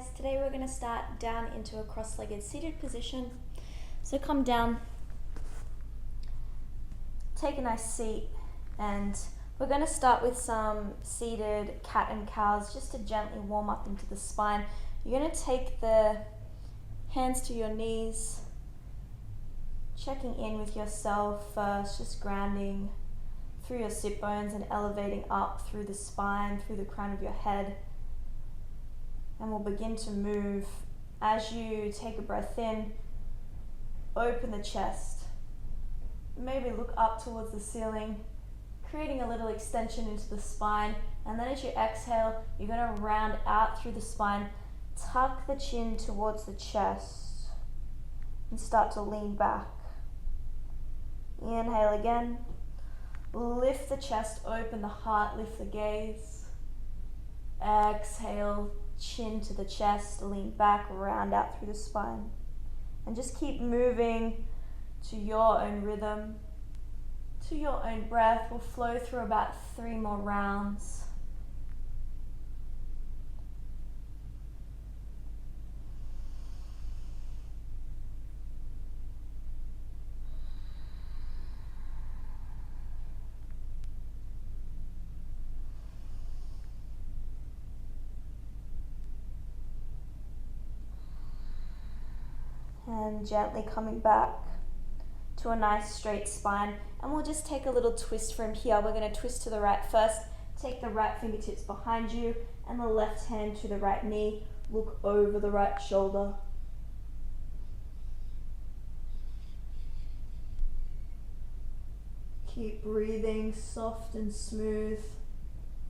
guys, today we're going to start down into a cross-legged seated position. So come down, take a nice seat, and we're going to start with some seated cat and cows just to gently warm up into the spine. You're going to take the hands to your knees, checking in with yourself first, just grounding through your sit bones and elevating up through the spine, through the crown of your head. And we'll begin to move. As you take a breath in, open the chest. Maybe look up towards the ceiling, creating a little extension into the spine. And then as you exhale, you're going to round out through the spine, tuck the chin towards the chest, and start to lean back. Inhale again. Lift the chest, open the heart, lift the gaze. Exhale, chin to the chest, lean back, round out through the spine. And just keep moving to your own rhythm, to your own breath. We'll flow through about 3 more rounds. And gently coming back to a nice straight spine. And we'll just take a little twist from here. We're going to twist to the right first. Take the right fingertips behind you and the left hand to the right knee. Look over the right shoulder. Keep breathing soft and smooth.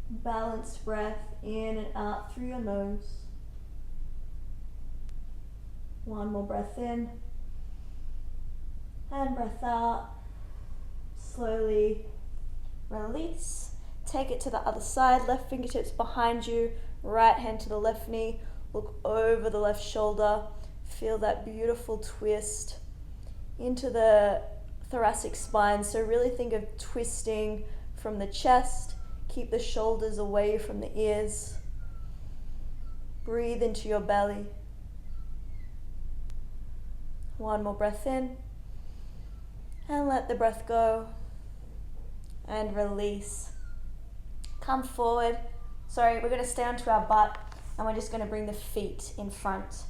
Balanced breath in and out through your nose. One more breath in, and breath out. Slowly release. Take it to the other side, left fingertips behind you, right hand to the left knee. Look over the left shoulder. Feel that beautiful twist into the thoracic spine. So really think of twisting from the chest. Keep the shoulders away from the ears. Breathe into your belly. One more breath in, and let the breath go, and release. Come forward. We're going to stay onto our butt, and we're just going to bring the feet in front.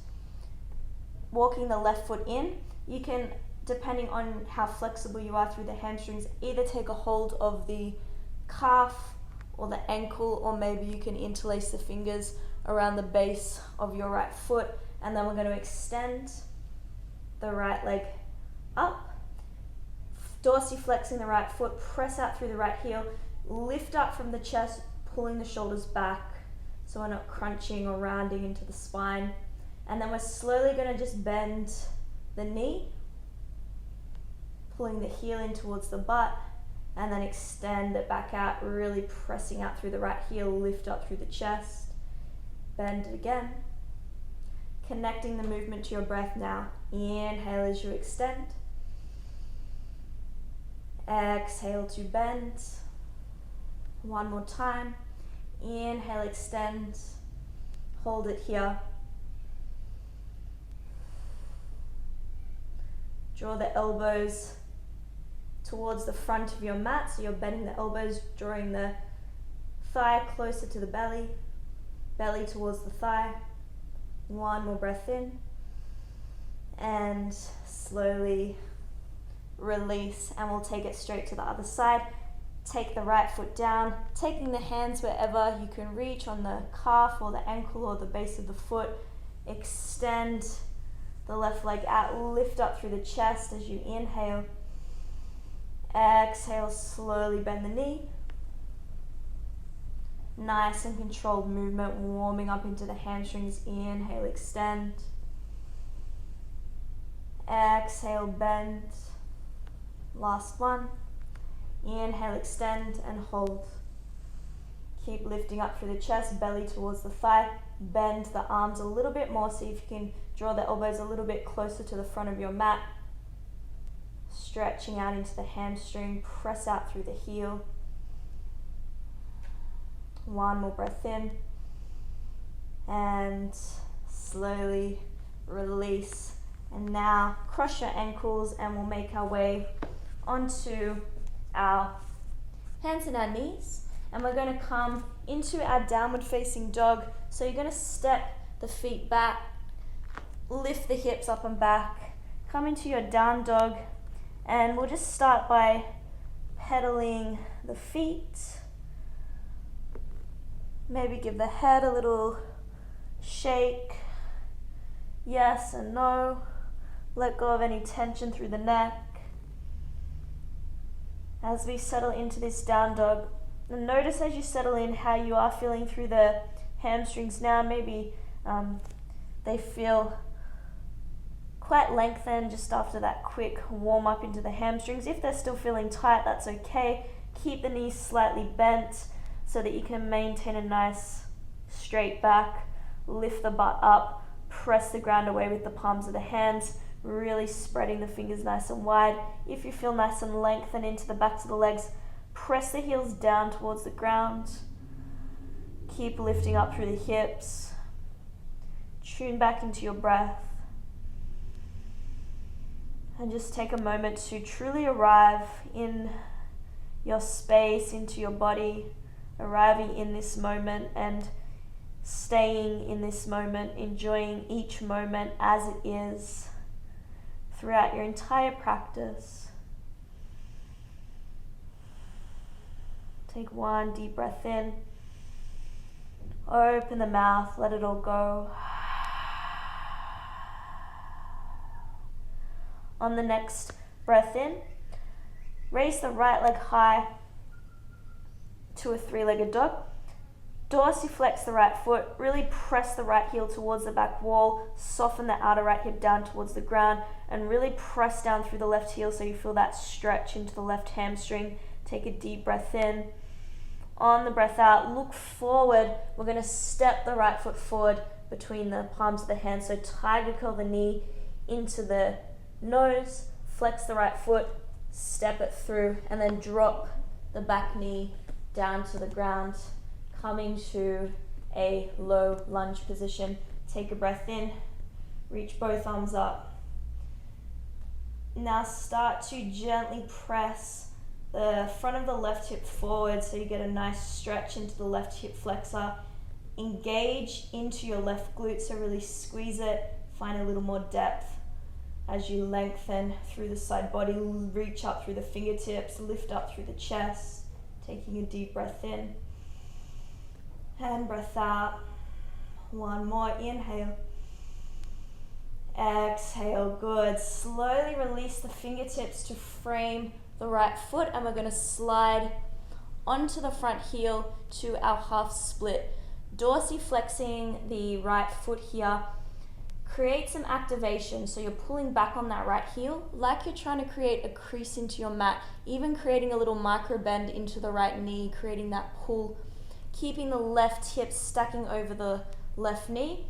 Walking the left foot in, you can, depending on how flexible you are through the hamstrings, either take a hold of the calf or the ankle, or maybe you can interlace the fingers around the base of your right foot, and then we're going to extend the right leg up, dorsiflexing the right foot, press out through the right heel, lift up from the chest, pulling the shoulders back so we're not crunching or rounding into the spine. And then we're slowly going to just bend the knee, pulling the heel in towards the butt, and then extend it back out, really pressing out through the right heel, lift up through the chest, bend it again. Connecting the movement to your breath now. Inhale as you extend. Exhale to bend. One more time. Inhale, extend. Hold it here. Draw the elbows towards the front of your mat. So you're bending the elbows, drawing the thigh closer to the belly. Belly towards the thigh. One more breath in, and slowly release, and we'll take it straight to the other side. Take the right foot down, taking the hands wherever you can reach, on the calf or the ankle or the base of the foot. Extend the left leg out, lift up through the chest as you inhale. Exhale, slowly bend the knee. Nice and controlled movement, warming up into the hamstrings. Inhale, extend. Exhale, bend. Last one. Inhale, extend, and hold. Keep lifting up through the chest, belly towards the thigh. Bend the arms a little bit more. See if you can draw the elbows a little bit closer to the front of your mat. Stretching out into the hamstring. Press out through the heel. One more breath in, and slowly release. And now cross your ankles and we'll make our way onto our hands and our knees. And we're going to come into our downward facing dog. So you're going to step the feet back, lift the hips up and back, come into your down dog, and we'll just start by pedaling the feet. Maybe give the head a little shake. Yes and no. Let go of any tension through the neck. As we settle into this down dog, and notice as you settle in how you are feeling through the hamstrings now. Maybe they feel quite lengthened just after that quick warm up into the hamstrings. If they're still feeling tight, that's okay. Keep the knees slightly bent so that you can maintain a nice straight back. Lift the butt up, press the ground away with the palms of the hands, really spreading the fingers nice and wide. If you feel nice and lengthened into the backs of the legs, press the heels down towards the ground. Keep lifting up through the hips. Tune back into your breath. And just take a moment to truly arrive in your space, into your body, arriving in this moment and staying in this moment, enjoying each moment as it is throughout your entire practice. Take one deep breath in. Open the mouth, let it all go. On the next breath in, raise the right leg high to a three-legged dog. Dorsiflex the right foot, really press the right heel towards the back wall, soften the outer right hip down towards the ground, and really press down through the left heel so you feel that stretch into the left hamstring. Take a deep breath in. On the breath out, look forward. We're going to step the right foot forward between the palms of the hands. So tiger curl the knee into the nose, flex the right foot, step it through, and then drop the back knee down to the ground, coming to a low lunge position. Take a breath in, reach both arms up. Now start to gently press the front of the left hip forward so you get a nice stretch into the left hip flexor. Engage into your left glute, so really squeeze it, find a little more depth as you lengthen through the side body, reach up through the fingertips, lift up through the chest, taking a deep breath in and breath out. One more, inhale, exhale, good. Slowly release the fingertips to frame the right foot, and we're going to slide onto the front heel to our half split. Dorsiflexing the right foot here. Create some activation, so you're pulling back on that right heel like you're trying to create a crease into your mat, even creating a little micro bend into the right knee, creating that pull, keeping the left hip stacking over the left knee.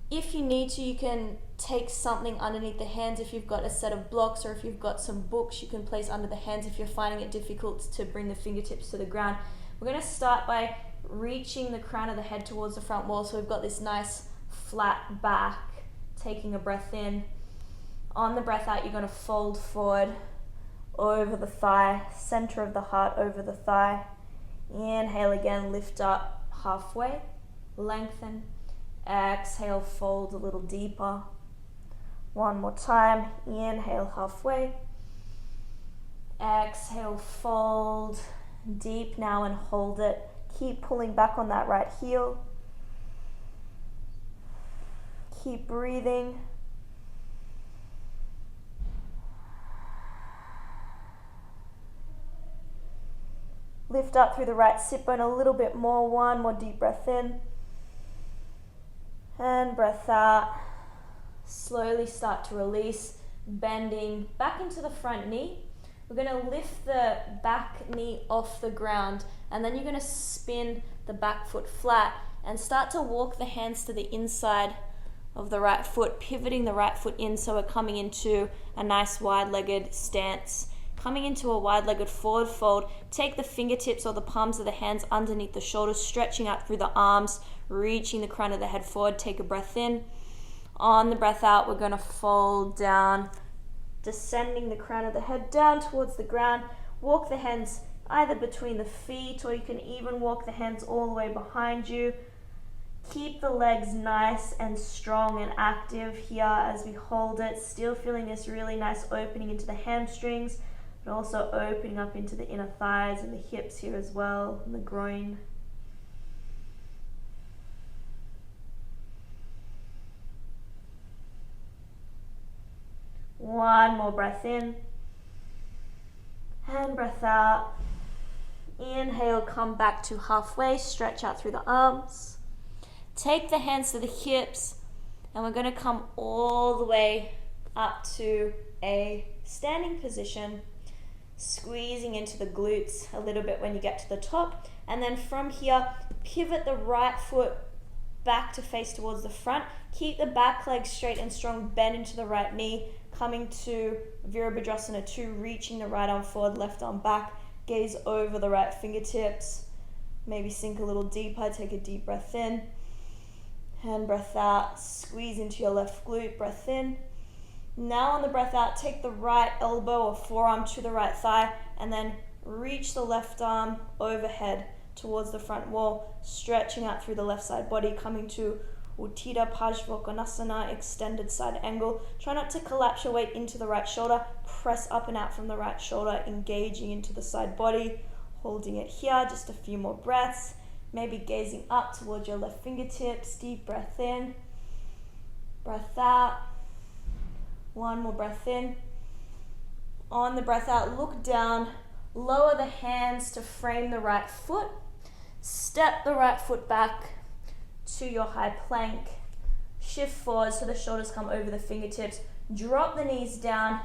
If you need to, you can take something underneath the hands. If you've got a set of blocks or if you've got some books, you can place under the hands if you're finding it difficult to bring the fingertips to the ground. We're going to start by reaching the crown of the head towards the front wall, so we've got this nice flat back. Taking a breath in. On the breath out, you're going to fold forward over the thigh, center of the heart over the thigh. Inhale again, lift up halfway, lengthen. Exhale, fold a little deeper. One more time. Inhale, halfway. Exhale, fold deep now and hold it. Keep pulling back on that right heel. Keep breathing. Lift up through the right sit bone a little bit more. One more deep breath in. And breath out. Slowly start to release, bending back into the front knee. We're going to lift the back knee off the ground, and then you're going to spin the back foot flat and start to walk the hands to the inside of the right foot, pivoting the right foot in, so we're coming into a nice wide-legged stance. Coming into a wide-legged forward fold, take the fingertips or the palms of the hands underneath the shoulders, stretching out through the arms, reaching the crown of the head forward. Take a breath in. On the breath out, we're going to fold down, descending the crown of the head down towards the ground. Walk the hands either between the feet, or you can even walk the hands all the way behind you. Keep the legs nice and strong and active here as we hold it, still feeling this really nice opening into the hamstrings, but also opening up into the inner thighs and the hips here as well, and the groin. One more breath in, and breath out. Inhale, come back to halfway, stretch out through the arms. Take the hands to the hips, and we're going to come all the way up to a standing position, squeezing into the glutes a little bit when you get to the top. And then from here, pivot the right foot back to face towards the front. Keep the back leg straight and strong, bend into the right knee, coming to Virabhadrasana 2, reaching the right arm forward, left arm back, gaze over the right fingertips. Maybe sink a little deeper, take a deep breath in. And breath out, squeeze into your left glute, breath in. Now on the breath out, take the right elbow or forearm to the right thigh, and then reach the left arm overhead towards the front wall, stretching out through the left side body, coming to Uttita Parsvakonasana, extended side angle. Try not to collapse your weight into the right shoulder, press up and out from the right shoulder, engaging into the side body, holding it here, just a few more breaths. Maybe gazing up towards your left fingertips. Deep breath in, breath out. One more breath in. On the breath out, look down, lower the hands to frame the right foot. Step the right foot back to your high plank. Shift forward so the shoulders come over the fingertips. Drop the knees down,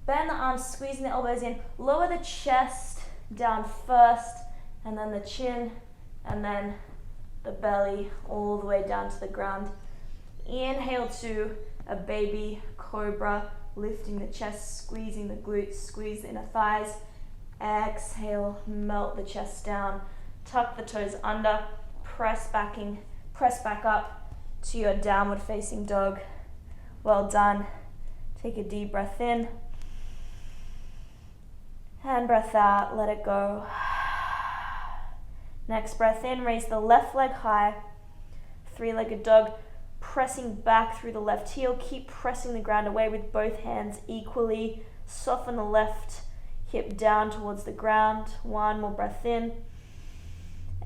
bend the arms, squeezing the elbows in. Lower the chest down first, and then the chin, and then the belly all the way down to the ground. Inhale to a baby cobra, lifting the chest, squeezing the glutes, squeeze the inner thighs. Exhale, melt the chest down, tuck the toes under, press back up to your downward facing dog. Well done. Take a deep breath in, and breath out, let it go. Next breath in, raise the left leg high, three-legged dog, pressing back through the left heel. Keep pressing the ground away with both hands equally. Soften the left hip down towards the ground. One more breath in.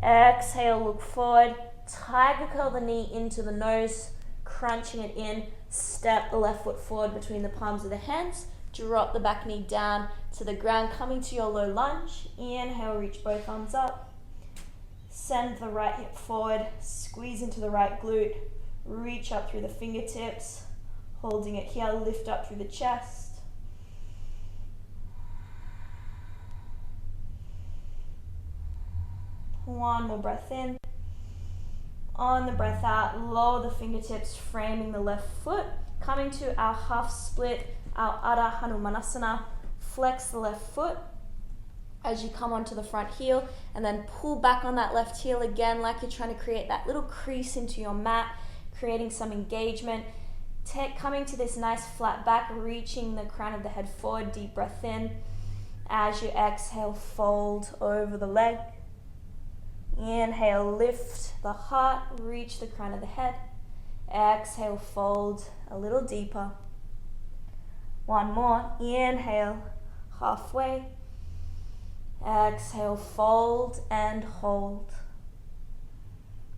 Exhale, look forward. Tiger curl the knee into the nose, crunching it in. Step the left foot forward between the palms of the hands. Drop the back knee down to the ground, coming to your low lunge. Inhale, reach both arms up. Send the right hip forward, squeeze into the right glute, reach up through the fingertips, holding it here, lift up through the chest. One more breath in. On the breath out, lower the fingertips, framing the left foot, coming to our half split, our Adha Hanumanasana. Flex the left foot as you come onto the front heel, and then pull back on that left heel again like you're trying to create that little crease into your mat, creating some engagement. Coming to this nice flat back, reaching the crown of the head forward, deep breath in. As you exhale, fold over the leg. Inhale, lift the heart, reach the crown of the head. Exhale, fold a little deeper. One more. Inhale, halfway. Exhale, fold and hold.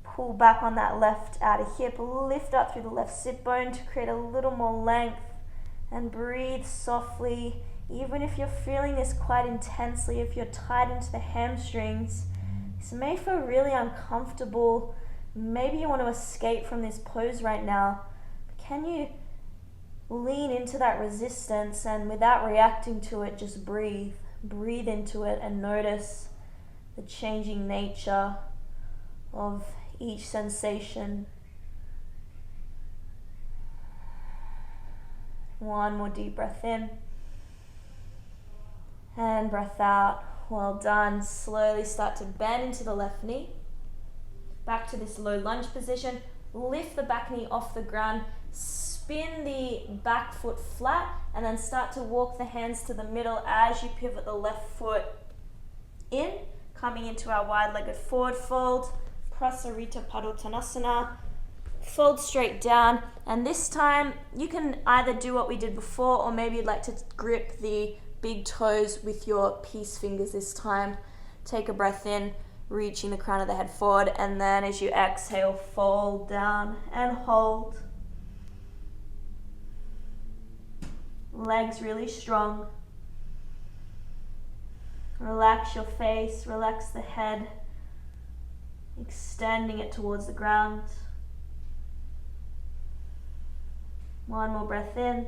Pull back on that left outer hip, lift up through the left sit bone to create a little more length, and breathe softly. Even if you're feeling this quite intensely, if you're tied into the hamstrings, this may feel really uncomfortable. Maybe you want to escape from this pose right now. But can you lean into that resistance and without reacting to it, just breathe? Breathe into it and notice the changing nature of each sensation. One more deep breath in and breath out. Well done. Slowly start to bend into the left knee. back to this low lunge position. Lift the back knee off the ground, spin the back foot flat, and then start to walk the hands to the middle as you pivot the left foot in, coming into our wide-legged forward fold, Prasarita Padottanasana. Fold straight down, and this time you can either do what we did before, or maybe you'd like to grip the big toes with your peace fingers this time. Take a breath in, reaching the crown of the head forward, and then as you exhale, fold down and hold. Legs really strong. Relax your face, relax the head, extending it towards the ground. One more breath in,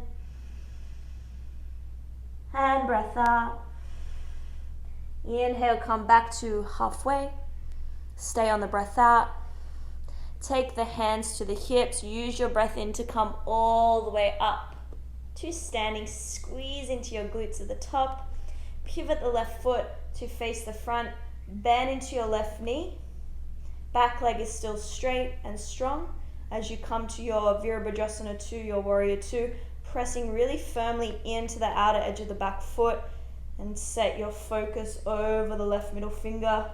and breath out. Inhale, come back to halfway. Stay on the breath out. Take the hands to the hips. Use your breath in to come all the way up to standing. Squeeze into your glutes at the top. Pivot the left foot to face the front. Bend into your left knee. Back leg is still straight and strong. As you come to your Virabhadrasana 2, your Warrior 2, pressing really firmly into the outer edge of the back foot, and set your focus over the left middle finger,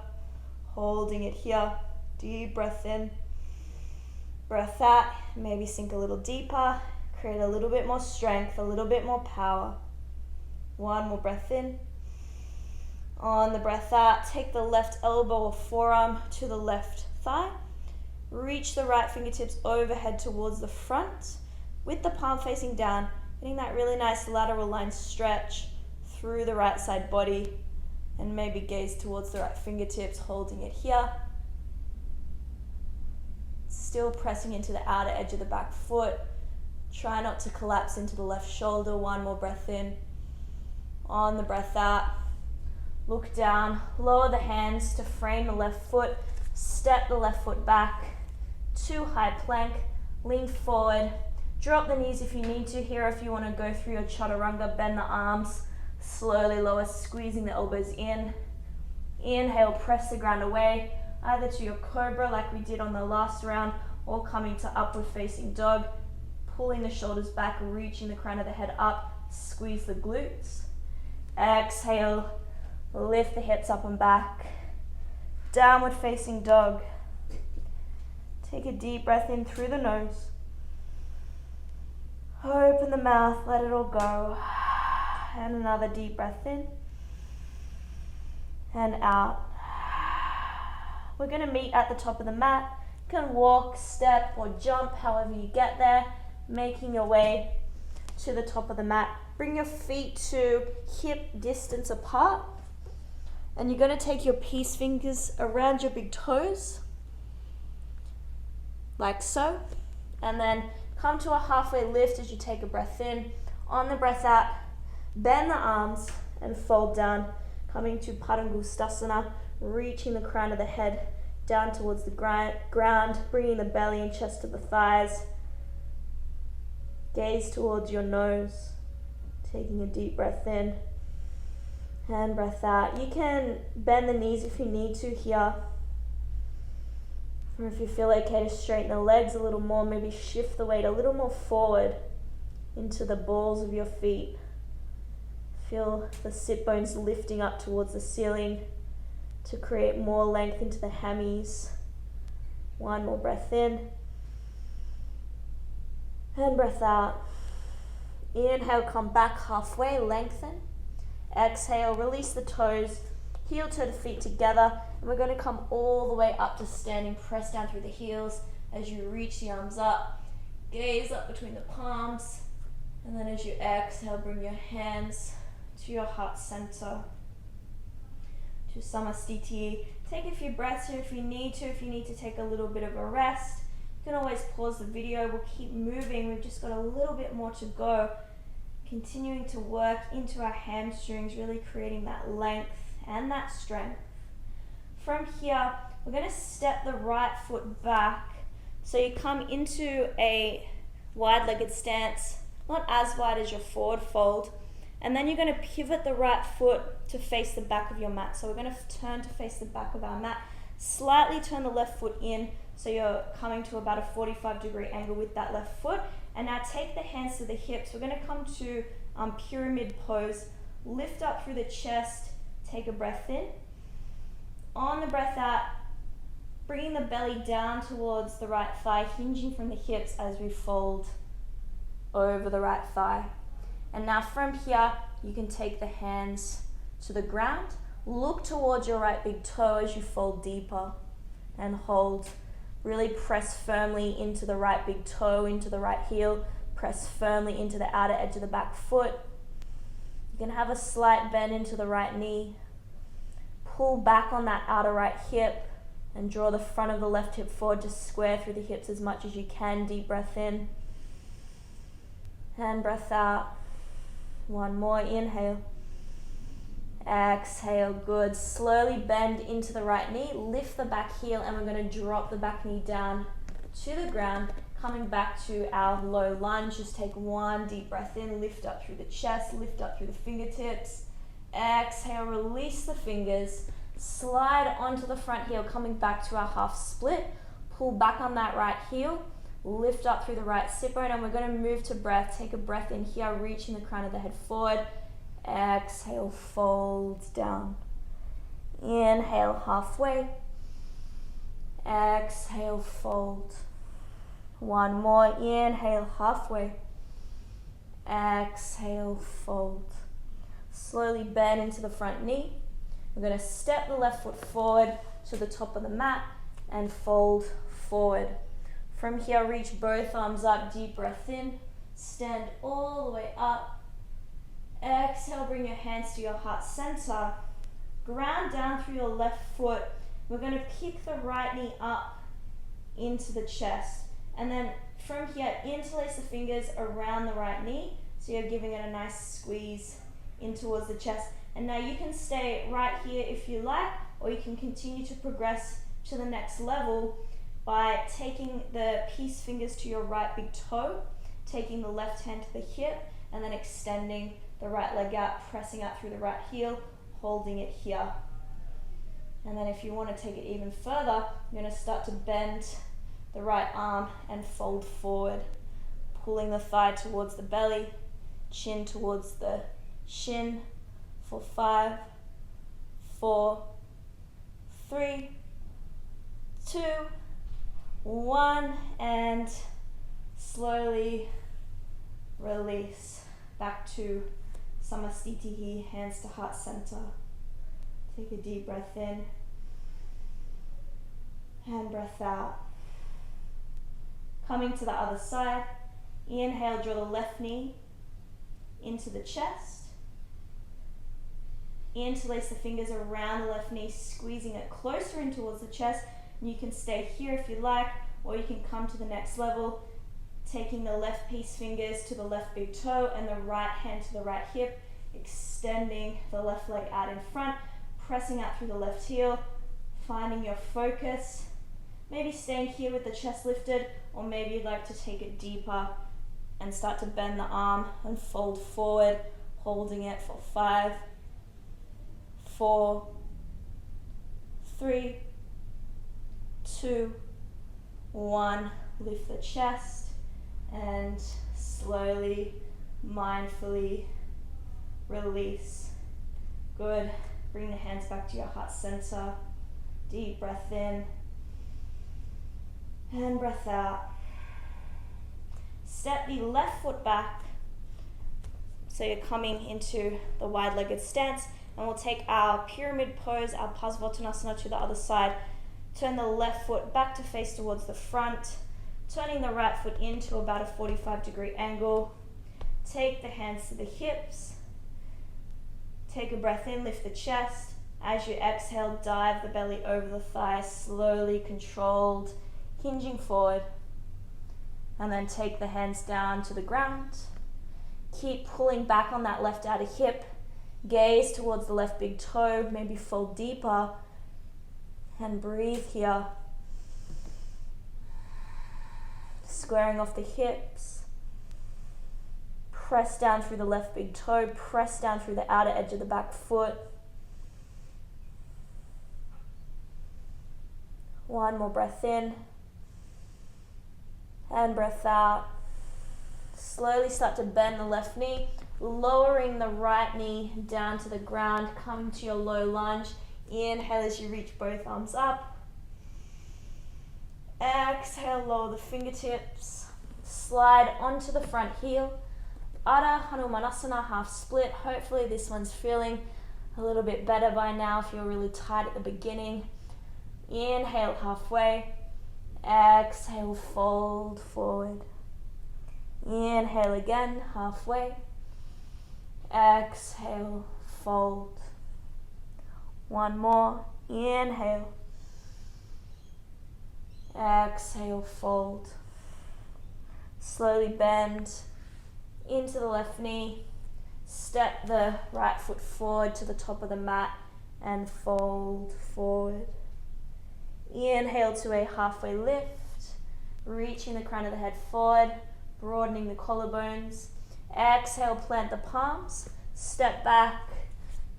holding it here. Deep breath in, breath out, maybe sink a little deeper, create a little bit more strength, a little bit more power. One more breath in. On the breath out, take the left elbow or forearm to the left thigh. Reach the right fingertips overhead towards the front with the palm facing down, getting that really nice lateral line stretch through the right side body, and maybe gaze towards the right fingertips, holding it here. Still pressing into the outer edge of the back foot. Try not to collapse into the left shoulder. One more breath in. On the breath out, look down, lower the hands to frame the left foot, step the left foot back to high plank, lean forward, drop the knees if you need to here. If you want to go through your chaturanga, bend the arms, slowly lower, squeezing the elbows in. Inhale, press the ground away, either to your cobra like we did on the last round, or coming to upward facing dog, pulling the shoulders back, reaching the crown of the head up, squeeze the glutes. Exhale, lift the hips up and back, downward facing dog. Take a deep breath in through the nose. Open the mouth, let it all go. And another deep breath in and out. We're going to meet at the top of the mat. You can walk, step, or jump, however you get there, making your way to the top of the mat. Bring your feet to hip distance apart, and you're going to take your peace fingers around your big toes, like so, and then come to a halfway lift as you take a breath in. On the breath out, bend the arms and fold down, coming to Padangusthasana, reaching the crown of the head down towards the ground, bringing the belly and chest to the thighs. Gaze towards your nose, taking a deep breath in and breath out. You can bend the knees if you need to here, or if you feel okay to straighten the legs a little more, maybe shift the weight a little more forward into the balls of your feet. Feel the sit bones lifting up towards the ceiling to create more length into the hammies. One more breath in and breath out. Inhale, come back halfway, lengthen. Exhale, release the toes, heel toe the feet together, and we're going to come all the way up to standing. Press down through the heels as you reach the arms up. Gaze up between the palms, and then as you exhale, bring your hands to your heart center, to Samastiti. Take a few breaths here if you need to. If you need to take a little bit of a rest, you can always pause the video. We'll keep moving. We've just got a little bit more to go. Continuing to work into our hamstrings, really creating that length and that strength. From here, we're going to step the right foot back. So you come into a wide-legged stance, not as wide as your forward fold. And then you're going to pivot the right foot to face the back of your mat. So we're going to turn to face the back of our mat. Slightly turn the left foot in so you're coming to about a 45-degree angle with that left foot. And now take the hands to the hips. We're going to come to pyramid pose. Lift up through the chest, take a breath in. On the breath out, bringing the belly down towards the right thigh, hinging from the hips as we fold over the right thigh. And now from here, you can take the hands to the ground. Look towards your right big toe as you fold deeper and hold. Really press firmly into the right big toe, into the right heel. Press firmly into the outer edge of the back foot. You can have a slight bend into the right knee. Pull back on that outer right hip and draw the front of the left hip forward to square through the hips as much as you can. Deep breath in and breath out. One more, inhale. Exhale, good. Slowly bend into the right knee, lift the back heel, and we're going to drop the back knee down to the ground, coming back to our low lunge. Just take one deep breath in, lift up through the chest, lift up through the fingertips. Exhale, release the fingers, slide onto the front heel, coming back to our half split. Pull back on that right heel, lift up through the right sit bone, and we're going to move to breath. Take a breath in here, reaching the crown of the head forward. Exhale, fold down. Inhale, halfway. Exhale, fold. One more, inhale, halfway. Exhale, fold. Slowly bend into the front knee. We're going to step the left foot forward to the top of the mat and fold forward. From here, reach both arms up, deep breath in. Stand all the way up. Exhale, bring your hands to your heart center. Ground down through your left foot. We're going to kick the right knee up into the chest. And then from here, interlace the fingers around the right knee. So you're giving it a nice squeeze in towards the chest. And now you can stay right here if you like, or you can continue to progress to the next level by taking the peace fingers to your right big toe, taking the left hand to the hip, and then extending the right leg out, pressing out through the right heel, holding it here. And then if you want to take it even further, you're going to start to bend the right arm and fold forward, pulling the thigh towards the belly, chin towards the shin for 5, 4, 3, 2, 1, and slowly release back to Samastitihi, hands to heart center. Take a deep breath in and breath out. Coming to the other side, inhale, draw the left knee into the chest. Interlace the fingers around the left knee, squeezing it closer in towards the chest. And you can stay here if you like, or you can come to the next level, taking the left peace fingers to the left big toe and the right hand to the right hip, extending the left leg out in front, pressing out through the left heel, finding your focus. Maybe staying here with the chest lifted, or maybe you'd like to take it deeper and start to bend the arm and fold forward, holding it for 5, 4, 3, 2, 1. Lift the chest and slowly, mindfully release. Good. Bring the hands back to your heart center. Deep breath in and breath out. Step the left foot back so you're coming into the wide-legged stance, and we'll take our pyramid pose, our Parsvottanasana, to the other side. Turn the left foot back to face towards the front, turning the right foot into about a 45-degree angle. Take the hands to the hips. Take a breath in, lift the chest. As you exhale, dive the belly over the thighs, slowly, controlled, hinging forward. And then take the hands down to the ground. Keep pulling back on that left outer hip. Gaze towards the left big toe, maybe fold deeper. And breathe here. Squaring off the hips. Press down through the left big toe. Press down through the outer edge of the back foot. One more breath in and breath out. Slowly start to bend the left knee, lowering the right knee down to the ground, coming to your low lunge. Inhale as you reach both arms up. Exhale, lower the fingertips. Slide onto the front heel. Adha Hanumanasana, half split. Hopefully this one's feeling a little bit better by now if you're really tight at the beginning. Inhale halfway. Exhale, fold forward. Inhale again, halfway. Exhale, fold. One more. Inhale. Exhale, fold. Slowly bend into the left knee. Step the right foot forward to the top of the mat and fold forward. Inhale to a halfway lift, reaching the crown of the head forward, broadening the collarbones. Exhale, plant the palms, step back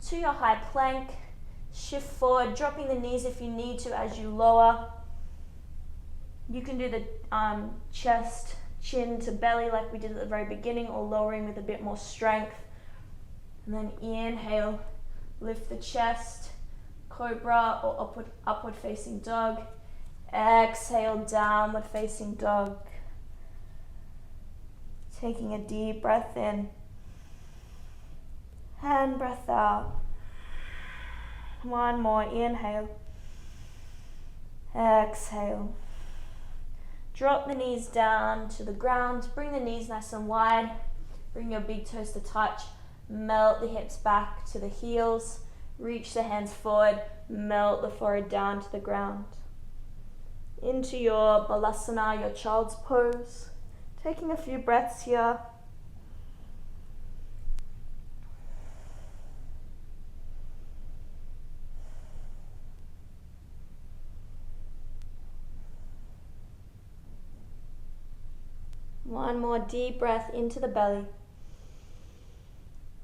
to your high plank, shift forward, dropping the knees if you need to as you lower. You can do the chest, chin to belly like we did at the very beginning, or lowering with a bit more strength. And then inhale, lift the chest, cobra or upward facing dog. Exhale, downward facing dog. Taking a deep breath in and breath out. One more, inhale. Exhale. Drop the knees down to the ground. Bring the knees nice and wide. Bring your big toes to touch. Melt the hips back to the heels. Reach the hands forward. Melt the forehead down to the ground. Into your balasana, your child's pose. Taking a few breaths here. One more deep breath into the belly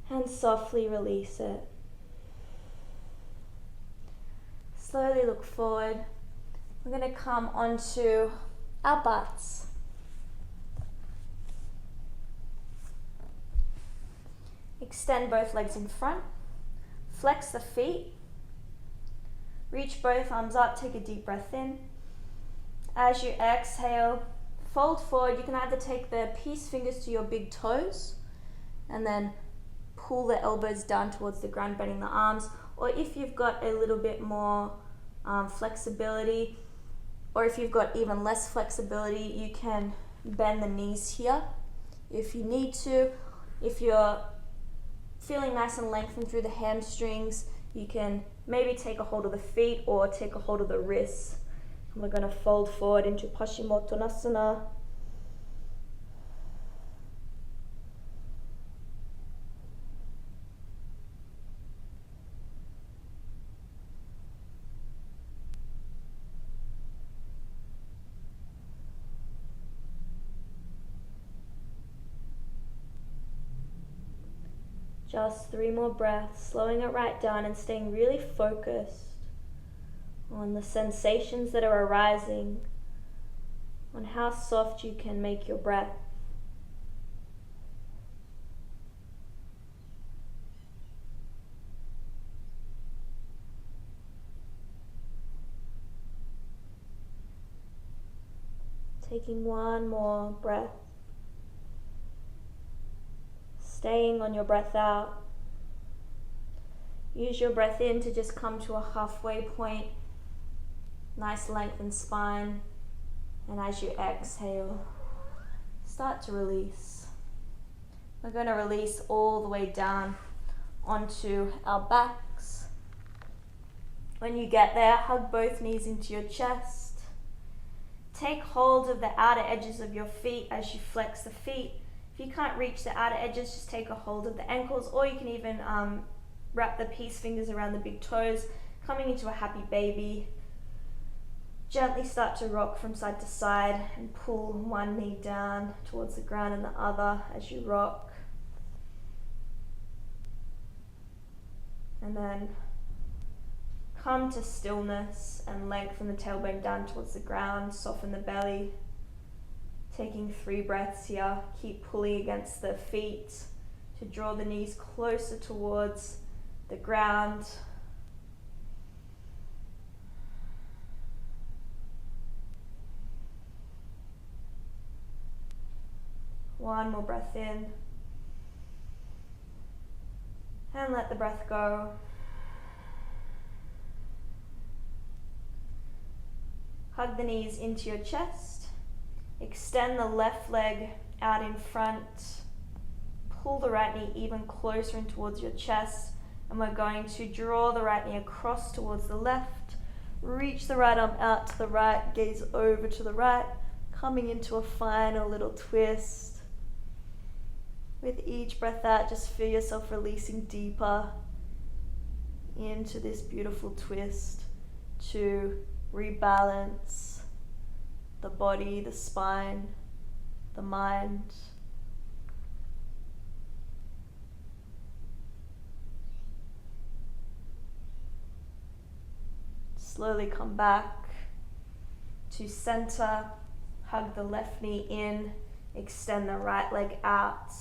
and softly release it. Slowly look forward. We're going to come onto our butts. Extend both legs in front. Flex the feet. Reach both arms up. Take a deep breath in. As you exhale, fold forward. You can either take the peace fingers to your big toes and then pull the elbows down towards the ground, bending the arms. Or if you've got a little bit more flexibility, or if you've got even less flexibility, you can bend the knees here if you need to. If you're feeling nice and lengthened through the hamstrings, you can maybe take a hold of the feet or take a hold of the wrists. And we're going to fold forward into Paschimottanasana. Just 3 more breaths, slowing it right down and staying really focused on the sensations that are arising, on how soft you can make your breath. Taking one more breath. Staying on your breath out. Use your breath in to just come to a halfway point. Nice lengthened spine. And as you exhale, start to release. We're going to release all the way down onto our backs. When you get there, hug both knees into your chest. Take hold of the outer edges of your feet as you flex the feet. If you can't reach the outer edges, just take a hold of the ankles, or you can even wrap the peace fingers around the big toes, coming into a happy baby. Gently start to rock from side to side and pull one knee down towards the ground and the other as you rock. And then Come to stillness and lengthen the tailbone down towards the ground, soften the belly. Taking 3 breaths here, keep pulling against the feet to draw the knees closer towards the ground. One more breath in. And let the breath go. Hug the knees into your chest. Extend the left leg out in front. Pull the right knee even closer in towards your chest. And we're going to draw the right knee across towards the left. Reach the right arm out to the right. Gaze over to the right. Coming into a final little twist. With each breath out, just feel yourself releasing deeper into this beautiful twist to rebalance the body, the spine, the mind. Slowly come back to center. Hug the left knee in. Extend the right leg out.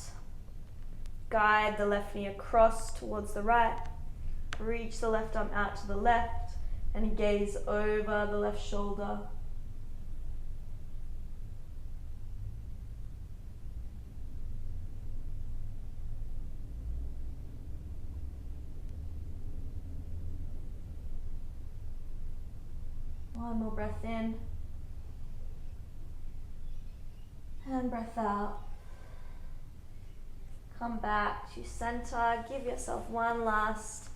Guide the left knee across towards the right. Reach the left arm out to the left and gaze over the left shoulder. One more breath in. And breath out. Come back to center. Give yourself one last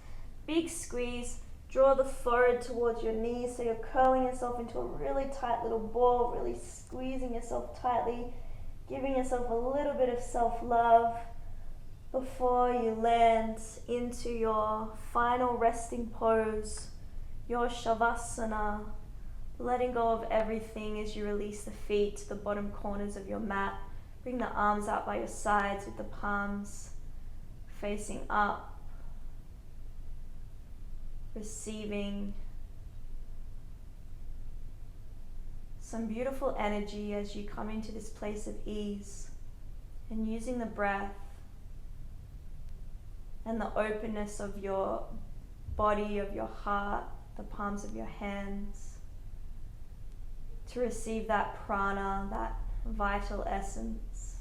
big squeeze. Draw the forehead towards your knees so you're curling yourself into a really tight little ball, really squeezing yourself tightly, giving yourself a little bit of self-love before you land into your final resting pose, your Shavasana, letting go of everything as you release the feet to the bottom corners of your mat. Bring the arms out by your sides with the palms facing up, receiving some beautiful energy as you come into this place of ease and using the breath and the openness of your body, of your heart, the palms of your hands to receive that prana, that vital essence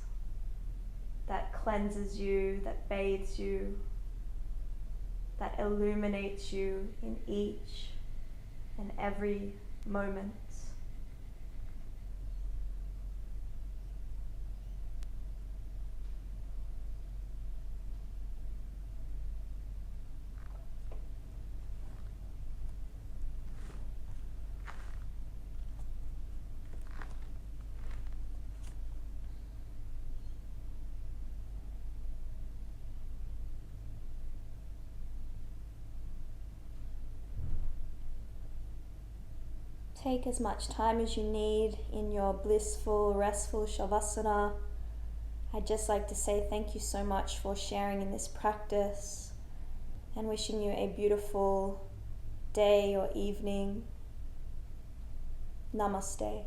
that cleanses you, that bathes you, that illuminates you in each and every moment. Take as much time as you need in your blissful, restful Shavasana. I'd just like to say thank you so much for sharing in this practice and wishing you a beautiful day or evening. Namaste.